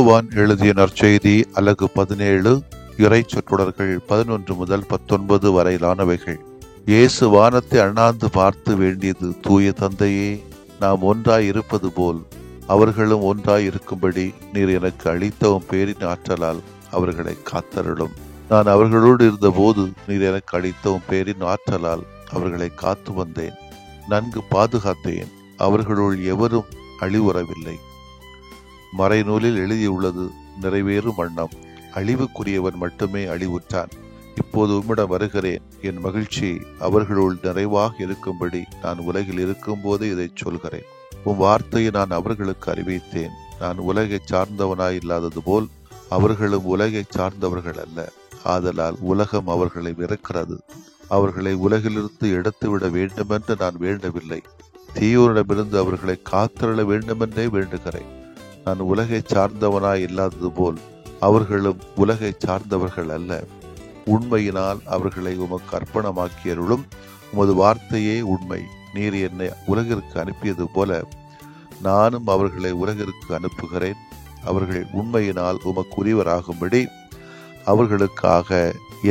யோவான் எழுதிய நற்செய்தி அலகு 17 இறை சொற்றொடர்கள் 11 முதல் 19 வரையிலானவைகள். இயேசு வானத்தை அண்ணாந்து பார்த்து வேண்டியது, தூய தந்தையே, நாம் ஒன்றாய் இருப்பது போல் அவர்களும் ஒன்றாய் இருக்கும்படி நீர் எனக்கு அளித்த உம் பேரின் ஆற்றலால் அவர்களை காத்தருளும். நான் அவர்களோடு இருந்தபோது நீர் எனக்கு அளித்த உம் பேரின் ஆற்றலால் அவர்களை காத்து வந்தேன், நன்கு பாதுகாத்தேன். அவர்களுள் எவரும் அழிவுறவில்லை. மறைநூலில் எழுதியுள்ளது நிறைவேறும் வண்ணம் அழிவுக்குரியவன் மட்டுமே அழிவுற்றான். இப்போது உம்மிடம் வருகிறேன். என் மகிழ்ச்சி அவர்களுள் நிறைவாக இருக்கும்படி நான் உலகில் இருக்கும் போது இதை சொல்கிறேன். உம் வார்த்தையை நான் அவர்களுக்கு அறிவித்தேன். நான் உலகை சார்ந்தவனாய் இல்லாதது போல் அவர்களும் உலகை சார்ந்தவர்கள் அல்ல. ஆதலால் உலகம் அவர்களை வெறுக்கிறது. அவர்களை உலகிலிருந்து எடுத்துவிட வேண்டுமென்று நான் வேண்டவில்லை, தீயோரிடமிருந்து அவர்களை காத்தருள வேண்டுமென்றே வேண்டுகிறேன். நான் உலகை சார்ந்தவனாய் இல்லாதது போல் அவர்களும் உலகை சார்ந்தவர்கள் அல்ல. உண்மையினால் அவர்களை உமக்கு அர்ப்பணமாக்கியருளும். உமது வார்த்தையே உண்மை. நீர் என்னை உலகிற்கு அனுப்பியது போல நானும் அவர்களை உலகிற்கு அனுப்புகிறேன். அவர்கள் உண்மையினால் உமக்குரியவராகும்படி அவர்களுக்காக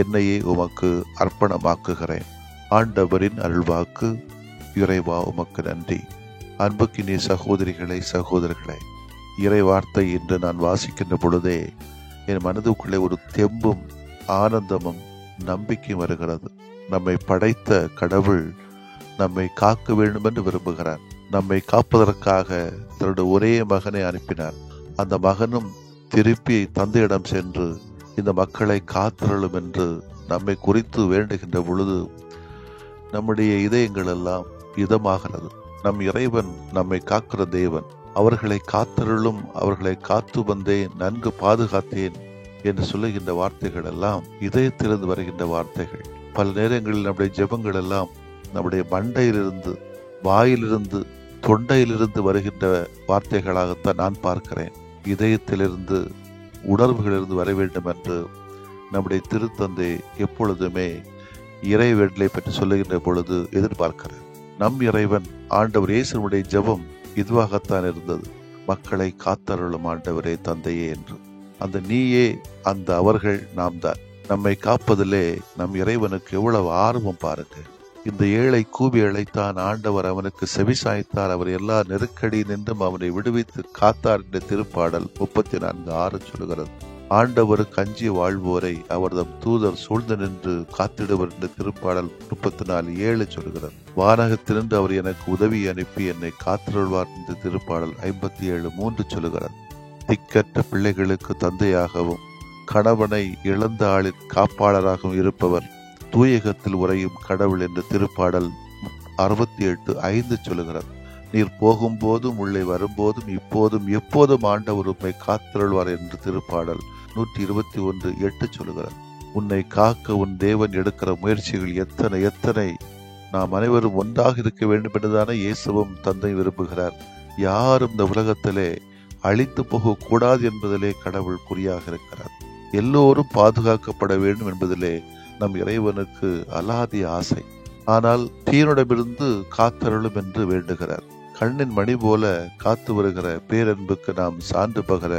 என்னையே உமக்கு அர்ப்பணமாக்குகிறேன். ஆண்டவரின் அருள்வாக்கு. இறைவா, உமக்கு நன்றி. அன்புக்கினிய சகோதரிகளை, சகோதரர்களே, இறை வார்த்தை இன்று நான் வாசிக்கின்ற பொழுதே என் மனதுக்குள்ளே ஒரு தெம்பும் ஆனந்தமும் நம்பிக்கையும் வருகிறது. நம்மை படைத்த கடவுள் நம்மை காக்க வேண்டும் என்று விரும்புகிறார். நம்மை காப்பதற்காக தன்னுடைய ஒரே மகனை அனுப்பினார். அந்த மகனும் திருப்பி தந்தையிடம் சென்று இந்த மக்களை காத்தருளும் என்று நம்மை குறித்து வேண்டுகின்ற பொழுது நம்முடைய இதயங்கள் எல்லாம் இதமாகிறது. நம் இறைவன் நம்மை காக்கிற தேவன். அவர்களை காத்தருளும், அவர்களை காத்து வந்தேன், நன்கு பாதுகாத்தேன் என்று சொல்லுகின்ற வார்த்தைகள் எல்லாம் இதயத்திலிருந்து வருகின்ற வார்த்தைகள். பல நேரங்களில் நம்முடைய ஜெபங்கள் எல்லாம் நம்முடைய மண்டையிலிருந்து, வாயிலிருந்து, தொண்டையிலிருந்து வருகின்ற வார்த்தைகளாகத்தான் நான் பார்க்கிறேன். இதயத்திலிருந்து, உணர்வுகளிலிருந்து வர வேண்டும் என்று நம்முடைய திருத்தந்தை எப்பொழுதுமே இறை வேண்டலை பற்றி சொல்லுகின்ற பொழுது எதிர்பார்க்கிறார். நம் இறைவன் ஆண்டவர் இயேசுவுடைய ஜெபம் இதுவாகத்தான் இருந்தது, மக்களை காத்தருளும் ஆண்டவரே தந்தையே என்று. அந்த நீயே, அந்த அவர்கள் நாம் தான். நம்மை காப்பதிலே நம் இறைவனுக்கு எவ்வளவு ஆர்வம் பாருங்க. இந்த ஏழை கூவி அழைத்தான், ஆண்டவர் அவனுக்கு செவிசாய்த்தார், அவர் எல்லா நெருக்கடி நின்றும் அவனை விடுவித்து காத்தார் என்ற திருப்பாடல் 34:6 சொல்கிறது. ஆண்டவருக்கு அஞ்சி வாழ்வோரை அவர்தம் தூதர் சூழ்ந்து நின்று காத்திடுவர் என்ற திருப்பாடல் 34:7 சொல்கிறது. வானகத்திலிருந்து அவர் எனக்கு உதவி அனுப்பி என்னை காத்திருள்வார் என்ற திருப்பாடல் 57:3 சொல்கிறது. திக்கற்ற பிள்ளைகளுக்கு தந்தையாகவும் கணவனை இழந்த ஆளின் காப்பாளராகவும் இருப்பவர் தூயகத்தில் உறையும் கடவுள் என்ற திருப்பாடல் 68:5 சொல்கிறது. நீர் போகும்போதும் உள்ளே வரும்போதும் இப்போதும் எப்போதும் ஆண்டவர் உம்மை காத்திருள்வார் என்று திருப்பாடல் 121:8 சொல்கிறது. உன்னை காக்க உன் தேவன் எடுக்கிற முயற்சிகள் எத்தனை எத்தனை. நாம் அனைவரும் ஒன்றாக இருக்க வேண்டும் என்றுதானே இயேசுவும் தந்தை விரும்புகிறார். யாரும் இந்த உலகத்திலே அழித்து போகக்கூடாது என்பதிலே கடவுள் குறியாக இருக்கிறார். எல்லோரும் பாதுகாக்கப்பட வேண்டும் என்பதிலே நம் இறைவனுக்கு அலாதி ஆசை. ஆனால் தீயனிடமிருந்து காத்தருளும் என்று வேண்டுகிறார். கண்ணின் மணி போல காத்து வருகிற பேரன்புக்கு நாம் சான்று பகர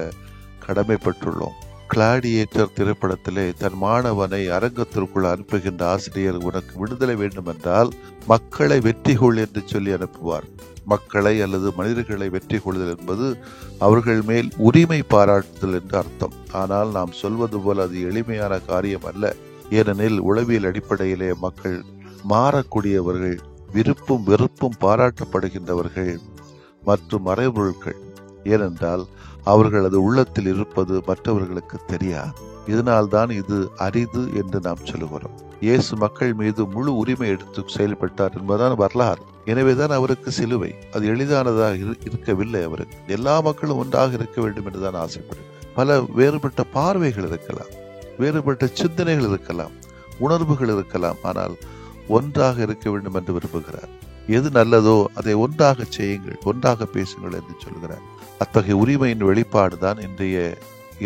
கடமைப்பட்டுள்ளோம். கிளாடியேட்டர் திரைப்படத்திலே தன் மாணவனை அரங்கத்திற்குள் அனுப்புகின்ற ஆசிரியர், உனக்கு விடுதலை வேண்டும் என்றால் மக்களை வெற்றி கொள் என்று சொல்லி அனுப்புவார். மக்களை அல்லது மனிதர்களை வெற்றி கொள்ளுதல் என்பது அவர்கள் மேல் உரிமை பாராட்டுதல் என்று அர்த்தம். ஆனால் நாம் சொல்வது போல அது எளிமையான காரியம் அல்ல. ஏனெனில் உளவியல் அடிப்படையிலே மக்கள் மாறக்கூடியவர்கள், விருப்பும் வெறுப்பும் பாராட்டப்படுகின்றவர்கள் மற்றும் மறைபொருட்கள். ஏனென்றால் அவர்களது உள்ளத்தில் இருப்பது மற்றவர்களுக்கு தெரியாது. இதனால்தான் இது அரிது என்று நாம் சொல்லுகிறோம். இயேசு மக்கள் மீது முழு உரிமை எடுத்து செயல்பட்டார் என்பதுதான் வரலாறு. எனவேதான் அவருக்கு சிலுவை. அது எளிதானதாக இருக்கவில்லை. அவருக்கு எல்லா மக்களும் ஒன்றாக இருக்க வேண்டும் என்றுதான் ஆசைப்படுகிறார். பல வேறுபட்ட பார்வைகள் இருக்கலாம், வேறுபட்ட சிந்தனைகள் இருக்கலாம், உணர்வுகள் இருக்கலாம். ஆனால் ஒன்றாக இருக்க வேண்டும் என்று விரும்புகிறார். எது நல்லதோ அதை ஒன்றாக செய்யுங்கள், ஒன்றாக பேசுங்கள் என்று சொல்கிறார். அத்தகைய உரிமையின் வெளிப்பாடுதான் இன்றைய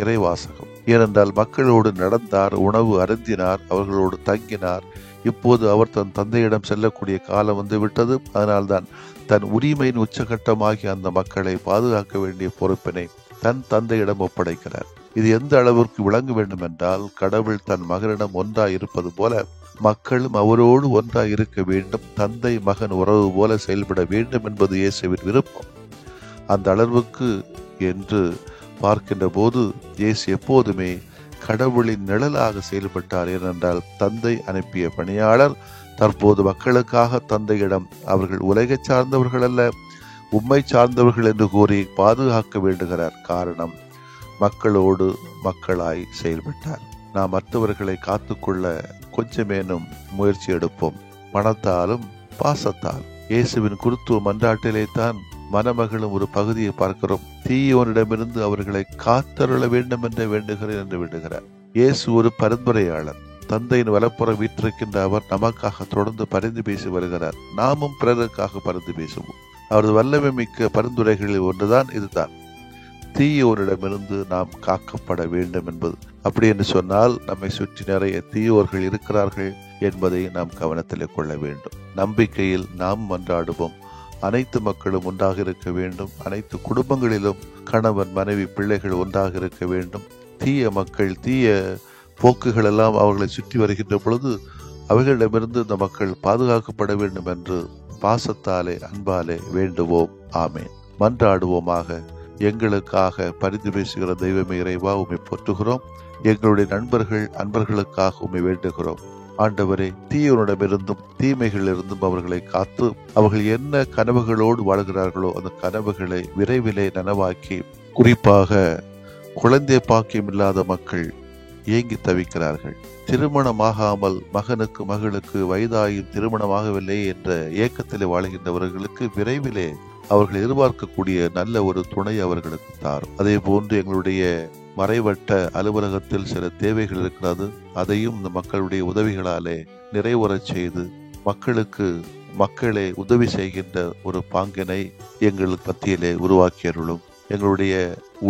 இறைவாசகம். ஏனென்றால் மக்களோடு நடந்தார், உணவு அருந்தினார், அவர்களோடு தங்கினார். இப்போது அவர் தன் தந்தையிடம் செல்லக்கூடிய காலம் வந்து விட்டது. அதனால்தான் தன் உரிமையின் உச்சகட்டமாகி அந்த மக்களை பாதுகாக்க வேண்டிய பொறுப்பினை தன் தந்தையிடம் ஒப்படைக்கிறார். இது எந்த அளவிற்கு விளங்க வேண்டும் என்றால், கடவுள் தன் மகனிடம் ஒன்றாய் இருப்பது போல மக்களும் அவரோடு ஒன்றாய் இருக்க வேண்டும், தந்தை மகன் உறவு போல செயல்பட வேண்டும் என்பது இயேசுவின் விருப்பம். அந்த அளவுக்கு என்று பார்க்கின்ற போது இயேசு எப்போதுமே கடவுளின் நிழலாக செயல்பட்டார். ஏனென்றால் தந்தை அனுப்பிய பணியாளர் தற்போது மக்களுக்காக தந்தையிடம் அவர்கள் உலகை சார்ந்தவர்கள் அல்ல, உம்மை சார்ந்தவர்கள் என்று கூறி பாதுகாக்க வேண்டுகிறார். காரணம், மக்களோடு மக்களாய் செயல்பட்டார். நாம் மற்றவர்களை காத்துக்கொள்ள கொஞ்சமேனும் முயற்சி எடுப்போம், பணத்தாலும் பாசத்தால். இயேசுவின் குருத்துவ மன்றாட்டிலே தான் மணமகளும் ஒரு பகுதியை பார்க்கிறோம். தீயோனிடமிருந்து அவர்களை காத்தருள வேண்டும் என்று வேண்டுகிறேன் என்று வேண்டுகிறார். இயேசு ஒரு பரிந்துரையாளர். தந்தையின் வலப்புறம் வீற்றிருக்கின்ற அவர் நமக்காக தொடர்ந்து பரிந்து பேசி வருகிறார். நாமும் பிறருக்காக பரிந்து பேசுவோம். அவரது வல்லமை மிக்க பரிந்துரைகளில் ஒன்றுதான் இதுதான், தீயோரிடமிருந்து நாம் காக்கப்பட வேண்டும் என்பது. அப்படி என்று சொன்னால் நம்மை சுற்றி நிறைய தீயோர்கள் இருக்கிறார்கள் என்பதை நாம் கவனத்தில் கொள்ள வேண்டும். நம்பிக்கையில் நாம் மன்றாடுவோம். அனைத்து மக்களும் ஒன்றாக இருக்க வேண்டும். அனைத்து குடும்பங்களிலும் கணவன் மனைவி பிள்ளைகள் ஒன்றாக இருக்க வேண்டும். தீய மக்கள், தீய போக்குகள் எல்லாம் அவர்களை சுற்றி வருகின்ற பொழுது அவைகளிடமிருந்து இந்த மக்கள் பாதுகாக்கப்பட வேண்டும் என்று பாசத்தாலே அன்பாலே வேண்டுவோம். ஆமேன். மன்றாடுவோமாக. எங்களுக்காக பரிந்து பேசுகிற தெய்வமே இறைவா, உம்மை போற்றுகிறோம். எங்களுடைய நண்பர்கள் அன்பர்களுக்காக உம்மை வேண்டுகிறோம். ஆண்டவரே, தீயோனிடமிருந்தும் தீமைகளிலிருந்தும் அவர்களை காத்து அவர்கள் என்ன கனவுகளோடு வாழ்கிறார்களோ அந்த கனவுகளை விரைவிலே நனவாக்கி, குறிப்பாக குழந்தை பாக்கியம் இல்லாத மக்கள் ஏங்கி தவிக்கிறார்கள். திருமணமாகாமல் மகனுக்கு மகளுக்கு வயதாயும் திருமணமாகவில்லை என்ற ஏக்கத்திலே வாழ்கின்றவர்களுக்கு விரைவிலே அவர்கள் எதிர்பார்க்கக்கூடிய நல்ல ஒரு துணை அவர்களுக்கு தாரும். அதே போன்று எங்களுடைய மறைவட்ட அலுவலகத்தில் சில தேவைகள் இருக்கிறது. அதையும் இந்த மக்களுடைய உதவிகளாலே நிறைவுறச் செய்து மக்களே உதவி செய்கின்ற ஒரு பாங்கினை எங்களுக்கு மத்தியிலே உருவாக்கியருளும். எங்களுடைய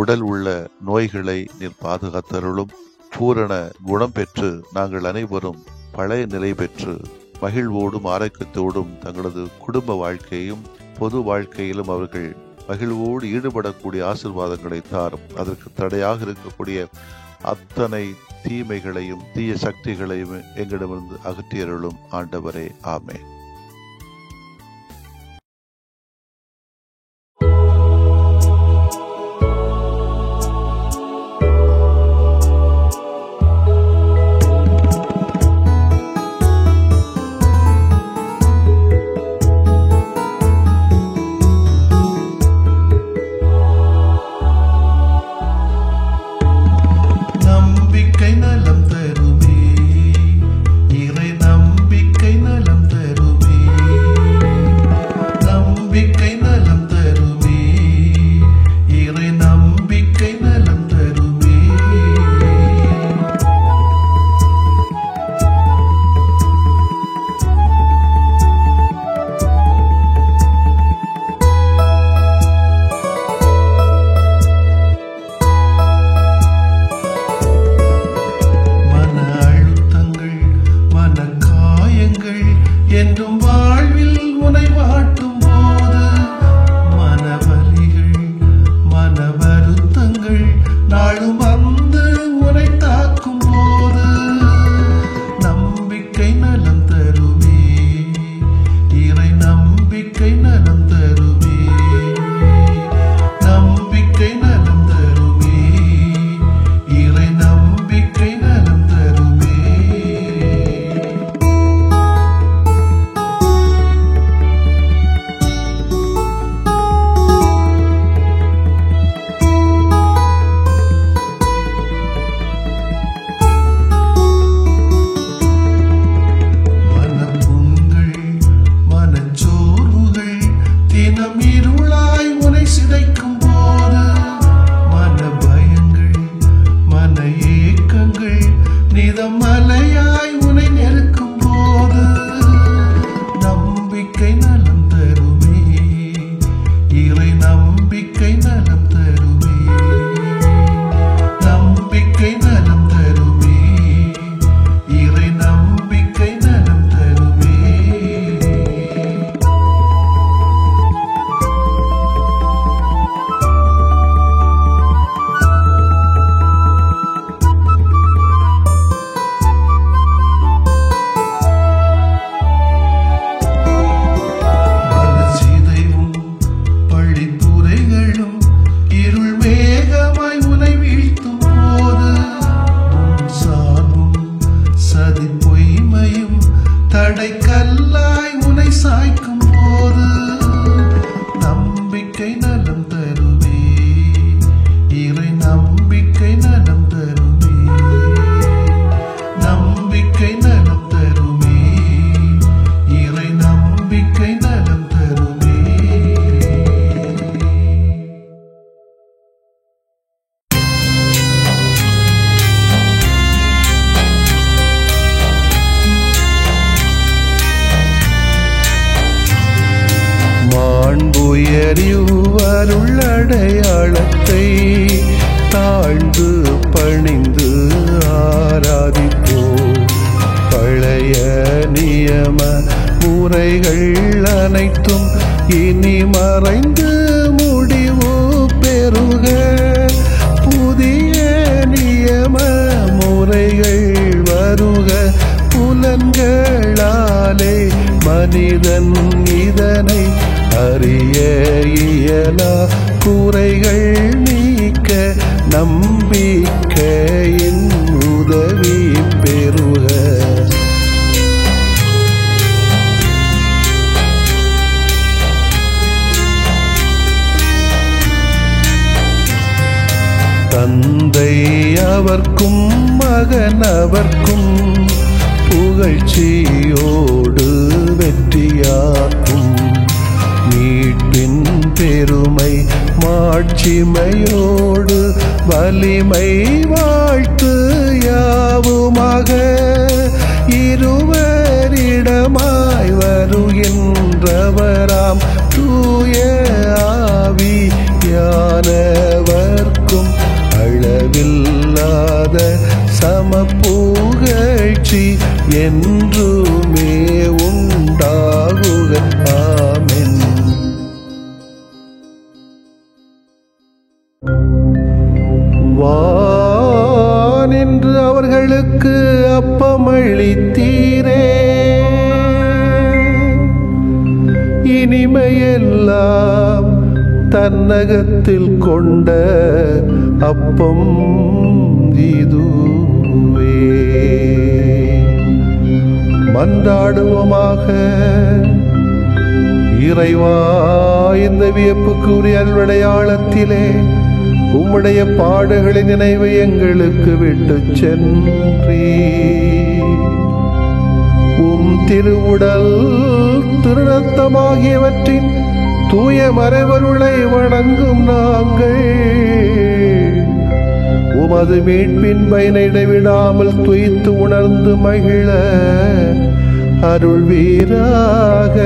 உடல் உள்ள நோய்களை நீர் பாதுகாத்தருளும். பூரண குணம் பெற்று நாங்கள் அனைவரும் பழைய நிலை பெற்று மகிழ்வோடும் ஆரோக்கியத்தோடும் தங்களது குடும்ப வாழ்க்கையும் பொது வாழ்க்கையிலும் அவர்கள் மகிழ்வோடு ஈடுபடக்கூடிய ஆசீர்வாதங்களை தாரும். அதற்கு தடையாக இருக்கக்கூடிய அத்தனை தீமைகளையும் தீய சக்திகளையும் எங்களிடமிருந்து அகற்றியருளும் ஆண்டவரே. ஆமென். நலம் தருமே, இறை நம்பிக்கை நலம் தருமே. தீமையும் தடை கல்லாய் உனை சாய்க்கும் போது நம்பிக்கை நலம் தருமே, இறை நம்பிக்கை நலம் தருமே, நம்பிக்கை நலம் தருமே, இறை நம்பிக்கை நலம் தருமே. மாண்புயரிவருள்ளடையாளத்தை தாழ்ந்து பணிந்து ஆராதிப்போம். பழைய நியம முறைகள் அனைத்தும் இனி மறைந்து முடிவு பெறுக. புதிய நியம முறைகள் வருக. புலன்களாலே மனிதன் இதனை அறிய இயலா. குறைகள் நீக்க நம்பிக்கையின் உதவி பெறுக. தந்தை அவர்க்கும் மகன் அவர்க்கும் புகழ்ச்சியோடு வெற்றியாக்கும். மீட்பின் பெருமை மாட்சிமையோடு வலிமை வாழ்த்து யாவுமாக. இருவரிடமாய் வருகின்றவராம் தூய ஆவியானவர்க்கும் அளவில்லாத சமப்புகழ்ச்சி என்றுமே உண்டாகுக. ஆமென். வானின்று அவர்களுக்கு அப்பமளித்தீரே, இனிமையெல்லாம் தன்னகத்தில் கொண்ட அப்பம் இதுவே. மன்றாடுவோமாக. இறைவா, இந்த வியப்புக்குரிய அல்வடையாளத்திலே உம்முடைய பாடுகளின் நினைவை எங்களுக்கு விட்டு சென்றீ. உம் திருவுடல் திருரத்தமாகியவற்றின் தூய மறைவருளை வணங்கும் நாங்கள் உமது மீட்பின் பயனை இடைவிடாமல் துய்த்து உணர்ந்து மகிழ அருள்வீராக.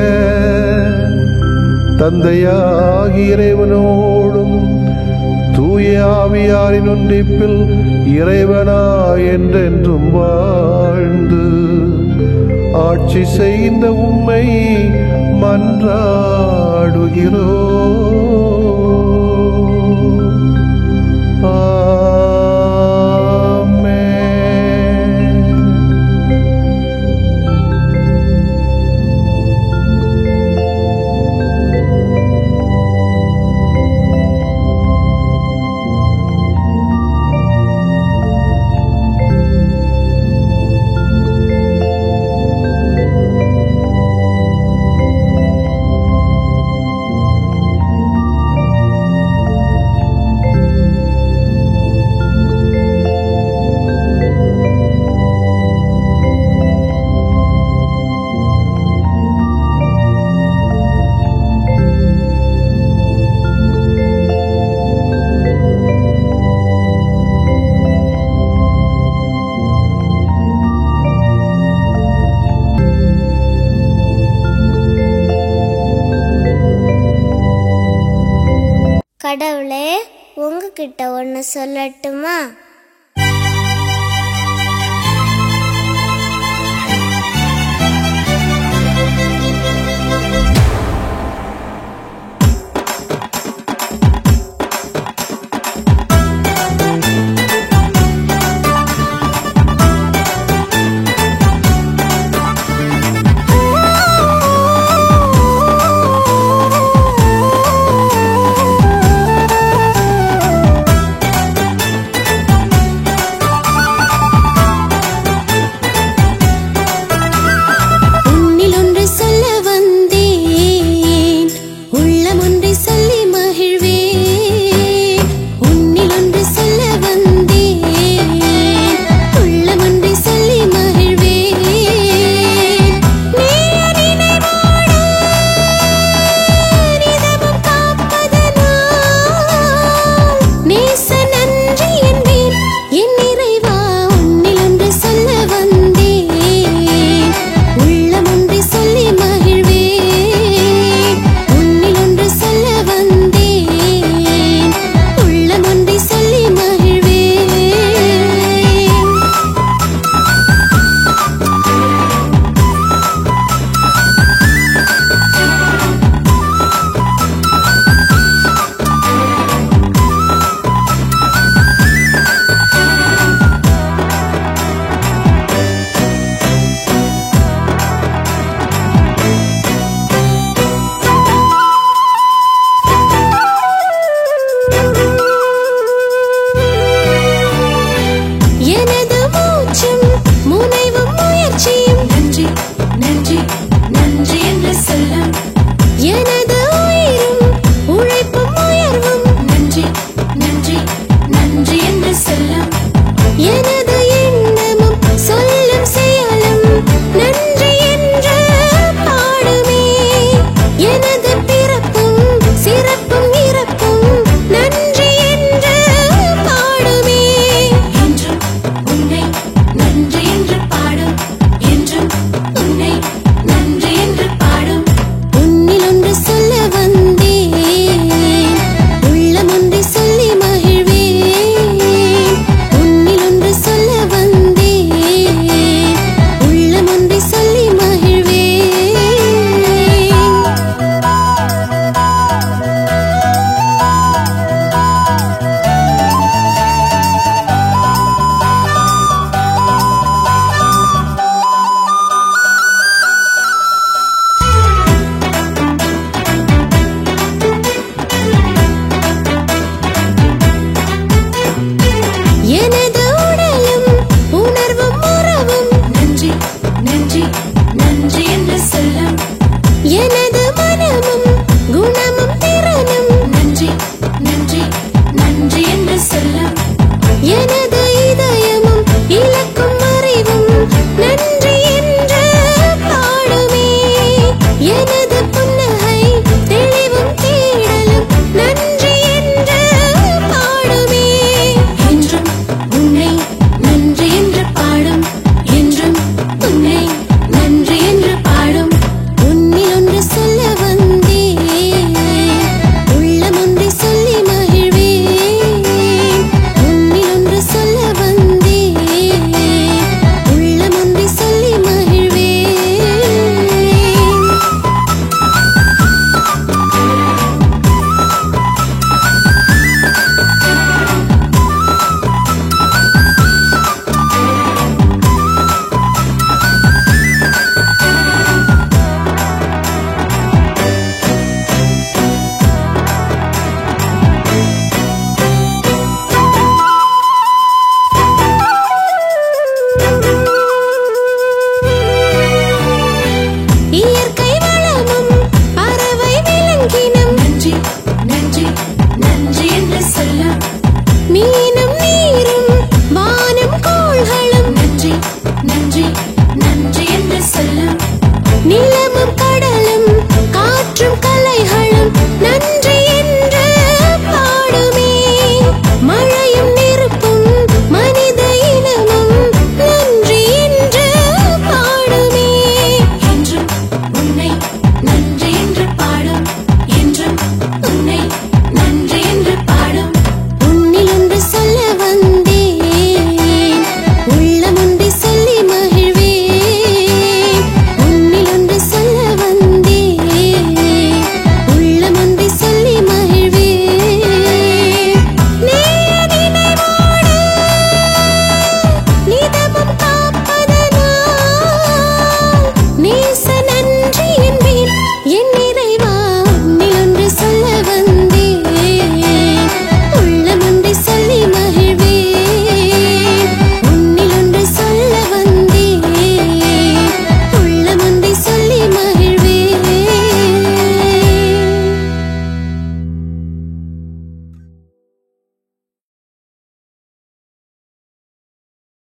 தந்தையாகி இறைவனோடும் தூய ஆவியாரின் ஒன்றிப்பில் இறைவனா என்றென்றும் வாழ்ந்து ஆட்சி செய்த உம்மை மன்றாடுகிறோம். ஆமென். கடவுளே, உங்ககிட்ட ஒன்று சொல்லட்டுமா?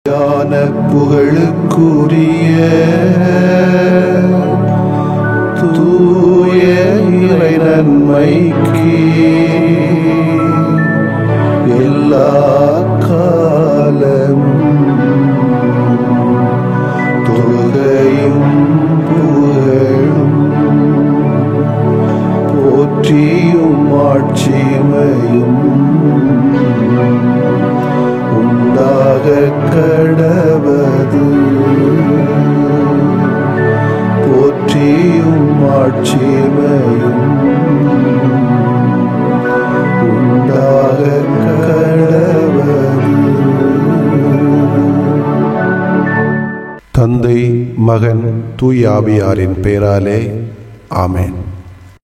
ஞான புகழுக்குரிய தூய இறை நன்மைக்கு எல்லா காலமும் தொழுகையும் புகழும் போற்றியும் ஆட்சிமையும் உண்டாக கடவது. போற்றியும் ஆட்சிமையும் உண்டாக கடவது. தந்தை, மகன், தூய ஆவியாரின் பெயராலே ஆமென்.